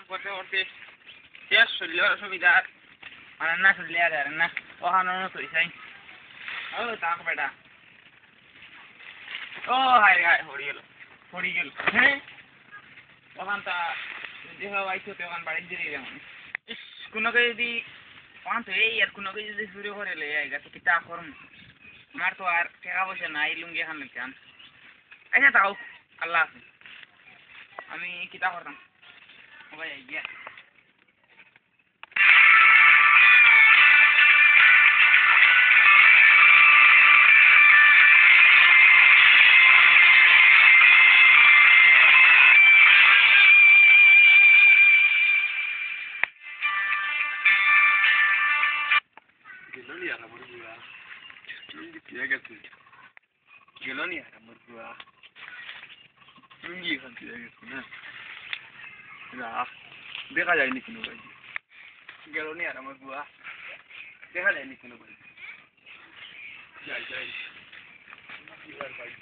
করতে করতে শেষ শরীর অসুবিধা মানে না শরীরে আর না ওখানে তুই চাই ও তাক বেটা ও হাই হাই হরি গেল হ্যাঁ ওখান তা দেহ আইছো তো ওখান বাড়ি দিয়ে যেমন ইস কোনোকে যদি ওখান তো এই আর কোনোকে যদি শুরু করে লে আইগা তো কিতা করম আমার তো আর টাকা পয়সা নাই লুঙ্গি এখান লিখান আচ্ছা তাও আল্লাহ হাফেজ আমি কিতা করতাম ভাই আইয়া Geloni ada berdua. Tinggi kan dia gitu nah. Nah, dia kayak ini kuno lagi. Geloni ada berdua. Dia kayak ini kuno lagi. Jai. Biar baik.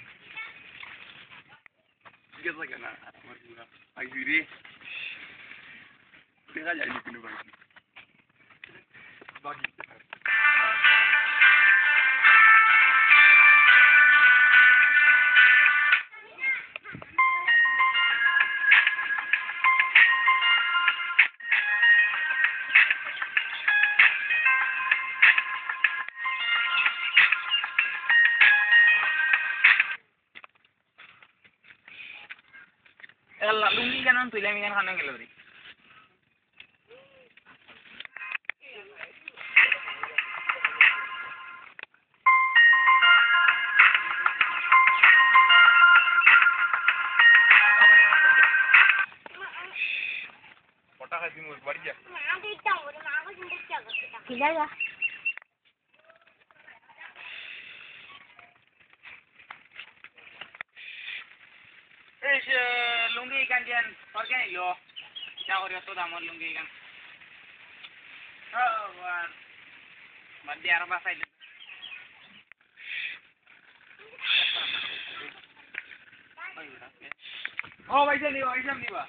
Dia lagi na berdua. Akhirnya dia kayak ini kuno lagi. Bagi. Allah lungi kan on tuile mi kan khana gelo ri Kota kasih mur bari ya. Tidak ya. লুঙ্গি গান দিয়ান সরকে নিলো যা করি তো দামর লুঙ্গি গান বাদ দিয়ে আরো বাসাই ও ভাইসা নিবা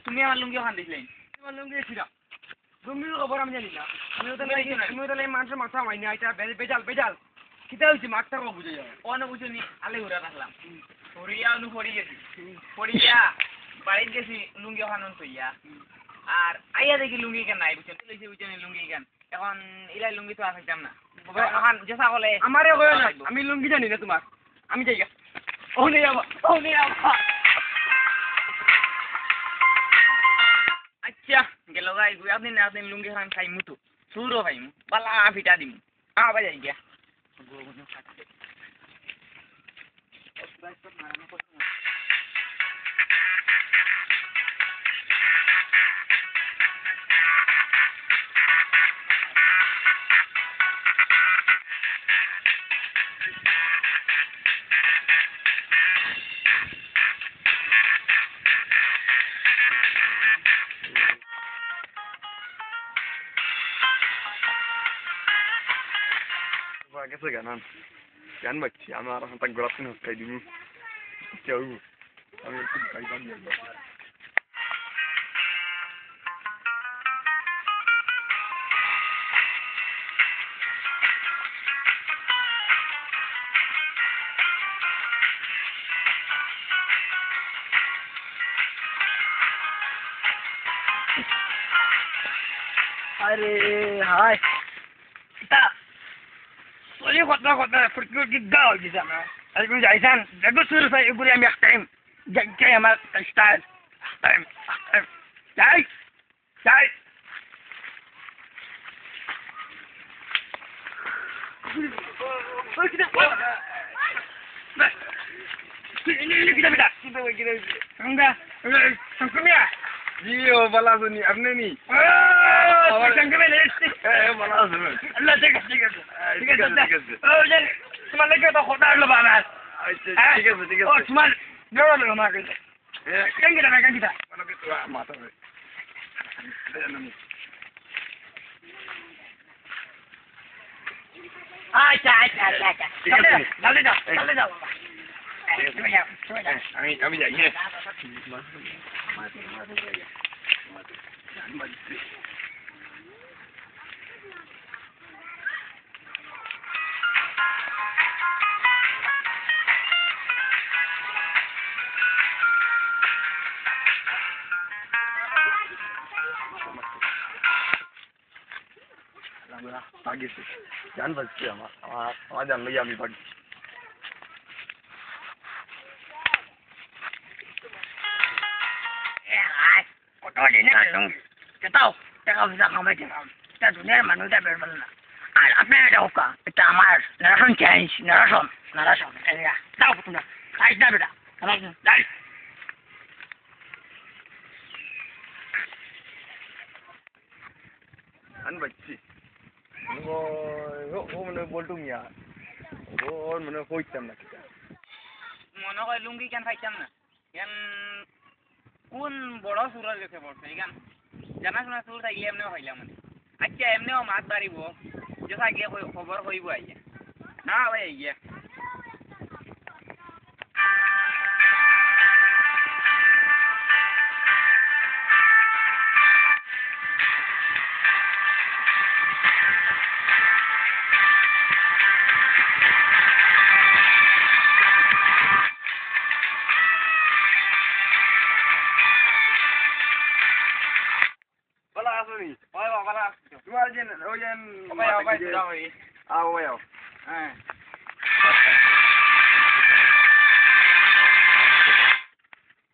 তুমি আমার লুঙ্গি ওখান দিছিলেন তোমার লুঙ্গি ছিল লুঙ্গির খবর আমি জানি না তুমি তো মানুষের মাথা হয় না এটা বেজাল কিতা হয়েছে মাঠটা কো বুঝে যাবে অন বুঝুনি আলে ঘুরে রাখলাম ঘুরিয়া অনু পড়ি গেছি পড়িয়া বাড়িতে গেছি লুঙ্গি ওখান থইয়া আর আইয়া দেখি লুঙ্গি কেন নাই বুঝছেন লুঙ্গি কেন এখন ইলাই লুঙ্গি তো আর খাইতাম না এখন যেসা বলে আমারে কই না আমি লুঙ্গি জানি না তোমার আমি যাই গা ওনে যাবা আচ্ছা গেল গাই গুই আপনি লুঙ্গি খান খাই মুতু সুরো খাই মু বালা ফিটা দিমু আবা যাই গিয়া Kasi ganan bachi আমার হাতে গড়াতে হচ্ছে দিমু কেউ আমি একটু গাইবান নিয়ে আরে হাই তা ওই কথা ফুটকি দাও দিছা না আইগুলো যাইছান দেখো শুরু হয় এগুলো আমি একটা টাইম আমার স্টাইল টাইম যাই জিও বলা শুনি আপনি নি বলা শুনুন ঠিক আছে তোমার লেগে তো কথা হলো বাবা ঠিক আছে তোমার নেওয়া আমাকে কেঙ্গিটা মানে তো মাথা আচ্ছা জলদি যাও আমি যাই হ্যাঁ ভাগিয়েছি জান বাজছে আমার জানলো আমি ভাগি কত দিনে আসুন সেটাও টাকা পয়সা কামাইতে এটা দুনিয়ার মানুষটা বের পেল না আর আপনার এটা হোক এটা আমার নারাসন চেঞ্জ নারাসন দাও তোমরা খাইস না বেটা যাই আন বাজছি ও মানে বলটু মিয়া ওর মানে হইতাম না মনে হয় লুঙ্গি কেন খাইতাম না কেন কোন বড় সুরের গেছে পড়ছে এখান জানাশোনা সুর থাকলে এমনিও খাইলাম মানে আচ্ছা এমনিও মাছ বাড়িব যথা গিয়ে খবর হইব আইয়া না ভাই আইয়া তোমার যে ওই যে আও হ্যাঁ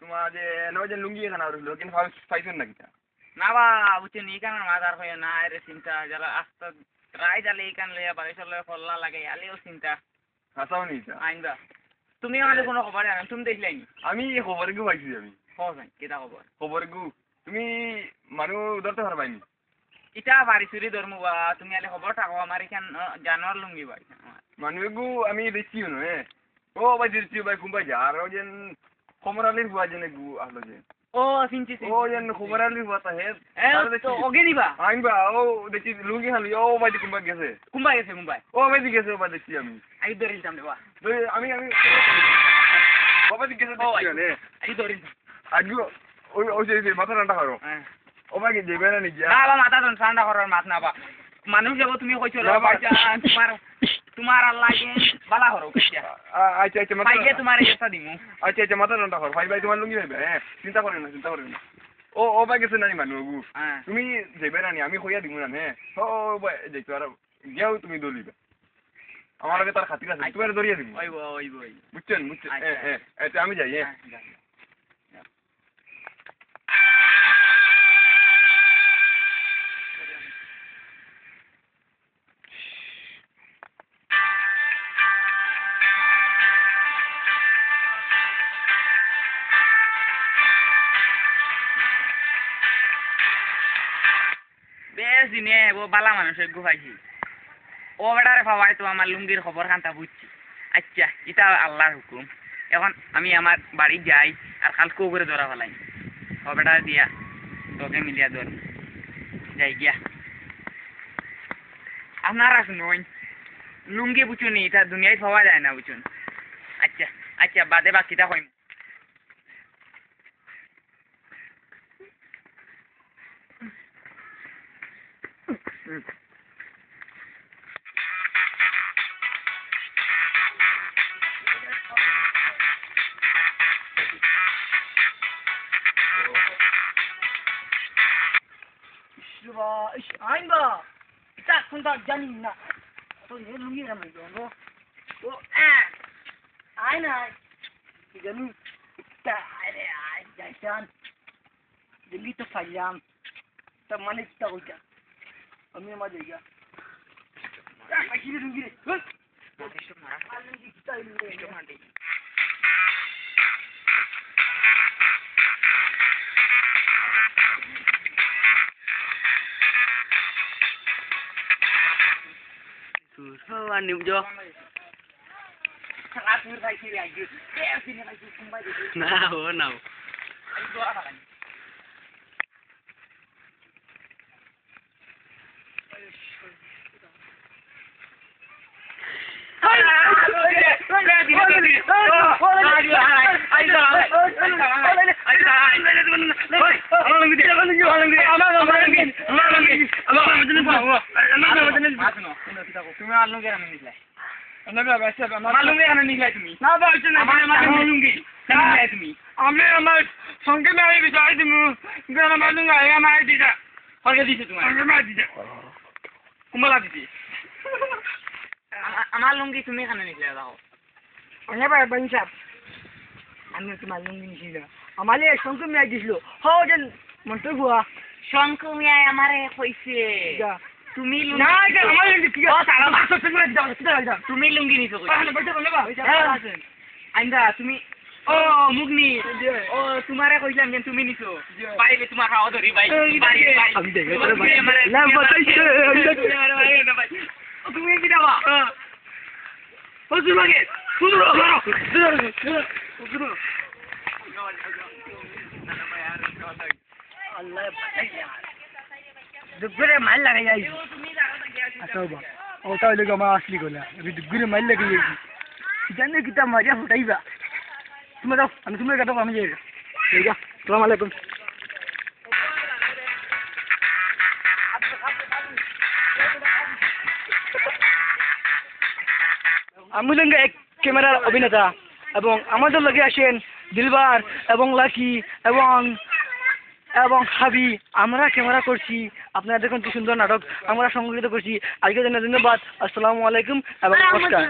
তোমার যে ওই যে লুঙ্গি খানা রইল কিন্তু পাইছেন নাকি না বা বুঝছেন এইখানে মাছ আর হয় না এর চিন্তা যারা আস্তে রায় জালে এইখান লইয়া বাড়ি চলে ফল্লা লাগে আলেও চিন্তা হাসাও নি আইনবা তুমি আমাদের কোনো খবর জানো তুমি দেখলাই নি আমি খবর গু পাইছি আমি খবর কেটা খবর গু তুমি মানুষ ধরতে পারবাইনি ইটা বাড়ি চুরি ধরমু বা তুমি আলে খবর থাকো আমার এখান জানোয়ার লুঙ্গি বাড়ি মানুষ গু আমি দেখছি নো ও ভাই দেখছি ভাই কুম্বাই যা আর যেন খবর আলির বুয়া যেন গু আসলো যে ও চিনছি ও যেন খবর আলির বুয়া তা হে তো ওগে নিবা আইনবা ও দেখছি লুঙ্গি খালি ও ভাই কুম্বা গেছে কুম্বাই গেছে কুম্বাই ও ভাই গেছে ও ভাই দেখছি আমি আই ধরিলাম দেবা আমি বাবা দিকে গেছে দেখছি মানে আই ধরিলাম আজু ওই ওই যে মাথা ঠান্ডা করো হ্যাঁ ও ভাই যাবে না নাকি না বা মাথা ঠান্ডা করার মাত না বা মানুষ যাব তুমি কইছো তোমার আল্লাহ বালা হরো আচ্ছা আচ্ছা ভাইকে তোমার এসা দিমু আচ্ছা আচ্ছা মাথা ঠান্ডা কর ভাই ভাই তোমার লুঙ্গি ভাইবে হ্যাঁ চিন্তা করেন না ও ভাই গেছে নানি মানুষ হ্যাঁ তুমি যাবে না আমি কইয়া দিব না হ্যাঁ ও ভাই দেখো আর গিয়াও তুমি দলিবে আমার আগে তার খাতির আছে তুমি দরিয়ে দিব ওই বুঝছেন আচ্ছা আমি যাই হ্যাঁ বেশ দিনে ও বালা মানুষের গুহাইছি ও বেটারে ভাবাই তো আমার লুঙ্গির খবর খান্তা বুঝছি আচ্ছা এটা আল্লাহর হুকুম এখন আমি আমার বাড়ি যাই আর কালকে করে ধরা ফেলাই ও বেটা দিয়া তোকে মিলিয়া ধর যাই গিয়া আপনারা শুনুন লুঙ্গি বুঝুনি এটা দুনিয়ায় পাওয়া যায় না বুঝুন আচ্ছা আচ্ছা বাদে বাকিটা হইম আইনবা এটা কোনটা জানি না তো এ লুঙ্গি রামাই গো ও আই না জানি এটা আরে আই যাইতাম দিল্লি তো ফাইলাম তা মানে কিটা কইতা আমি আমার জায়গা কি লুঙ্গি রে লুঙ্গি কিটা লুঙ্গি Anh niệm chưa? Nào nào. তুমি আর লুঙ্গি আনো নিলে আমার লুঙ্গি আনো নিলে তুমি না বলছো না আমার লুঙ্গি তুমি আমি আমার সঙ্গে মেয়ে বিচার দিব আমার লুঙ্গি আমার দিদা হরকে দিছে তোমার আমার দিদা কুম্বলা দিছি আমার লুঙ্গি তুমি এখানে নিলে দেখো অনেক বাড়ি সাহেব আমি তোমার লুঙ্গি নিছিল আমার সঙ্গে মেয়ে দিছিল হো যেন মন্ত্র ভুয়া শঙ্কু মিয়াই আমারে কইছে তুমি না এটা আমার লুঙ্গি ঠিক আছে তুমি লুঙ্গি নিছো আইন্দা তুমি ও মুগনি ও তোমারে কইলাম যে তুমি নিছো বাইরে তোমার হাওয়া ধরি বাই আমি দেখে তুমি কি দাও ও তোমাকে সুদূর আল্লাহ দুপুরে মাল লাগাই যাই আচ্ছা বা ওটা হইলে আমার আসলি গলা আমি দুপুরে মাল লাগাই যাই জানে কিটা মারিয়া ফুটাইবা তুমি দাও আমি তুমি কাটো আমি যাই ঠিক আছে আসসালামু আলাইকুম আমি লঙ্গে এক ক্যামেরার অভিনেতা এবং আমাদের লগে আসেন দিলবার এবং লাকি এবং হাবি আমরা ক্যামেরা করছি আপনারা দেখুন কি সুন্দর নাটক আমরা সংগঠিত করছি আজকের জন্য ধন্যবাদ আসসালামু আলাইকুম এবং নমস্কার